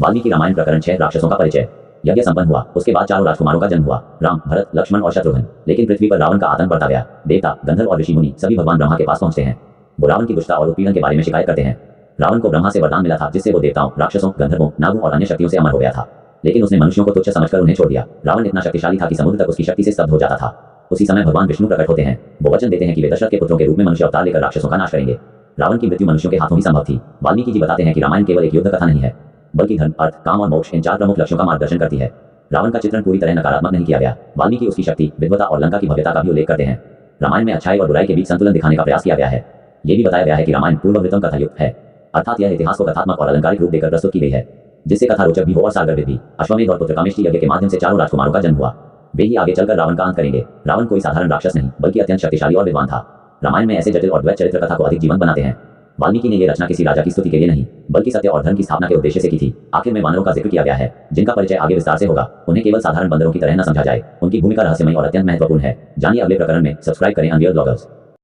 वाल्मीकि रामायण प्रकरण 6 राक्षसों का परिचय। यज्ञ संपन्न हुआ, उसके बाद चारों राजकुमारों का जन्म हुआ, राम, भरत, लक्ष्मण और शत्रुघ्न। लेकिन पृथ्वी पर रावण का आतंक बढ़ता गया। देवता, गंधर्व और ऋषि मुनि सभी भगवान ब्रह्मा के पास पहुंचते हैं। वो रावण की दुष्टता और उत्पीड़न के बारे में शिकायत करते हैं। रावण को ब्रह्मा से वरदान मिला था, जिससे वो देवताओं, राक्षसों, गंधर्वों, नागों और अन्य शक्तियों से अमर हो गया था। लेकिन उसने मनुष्यों को तुच्छ समझकर उन्हें छोड़ दिया। रावण इतना शक्तिशाली था कि समुद्र तक उसकी शक्ति से स्तब्ध हो जाता था। उसी समय भगवान विष्णु प्रकट होते हैं। वो वचन देते हैं कि वे दशरथ के पुत्रों के रूप में मनुष्य अवतार लेकर राक्षसों का नाश करेंगे। रावण की मृत्यु मनुष्यों के हाथों ही संभव थी। वाल्मीकि जी बताते हैं कि रामायण केवल एक युद्ध कथा नहीं है, बल्कि धर्म, अर्थ, काम और मोक्ष इन 4 प्रमुख लक्ष्यों का मार्गदर्शन करती है। रावण का चित्रण पूरी तरह नकारात्मक नहीं किया गया। वाल्मीकि उसकी शक्ति, विद्वता और लंका की भव्यता का भी उल्लेख करते हैं। रामायण में अच्छाई और बुराई के बीच संतुलन दिखाने का प्रयास किया गया है। ये भी बताया गया है कि रामायण पूर्ववृत्तम कथायुक्त है, अर्थात यह इतिहास को कथात्मक और अलंकारिक रूप देकर प्रस्तुत की गई है, जिससे कथा रोचक भी हो और सारगर्भित भी। अश्वमेध और पुत्रकामेष्टि यज्ञ के माध्यम से चारों राजकुमारों का जन्म हुआ। वे ही आगे चलकर रावण का अंत करेंगे। रावण कोई साधारण राक्षस नहीं, बल्कि अत्यंत शक्तिशाली और विद्वान था। रामायण में ऐसे जटिल और द्वैत चरित्र कथा को अधिक जीवंत बनाते हैं। वाल्मीकि ने यह रचना किसी राजा की स्तुति के लिए नहीं, बल्कि सत्य और धर्म की स्थापना के उद्देश्य से की थी। आखिर में वानरों का जिक्र किया गया है, जिनका परिचय आगे विस्तार से होगा। उन्हें केवल साधारण बंदरों की तरह न समझा जाए, उनकी भूमिका रहस्यमयी और अत्यंत महत्वपूर्ण है। जानिए अगले प्रकरण में। सब्सक्राइब करें अनवियर ब्लॉगर्स।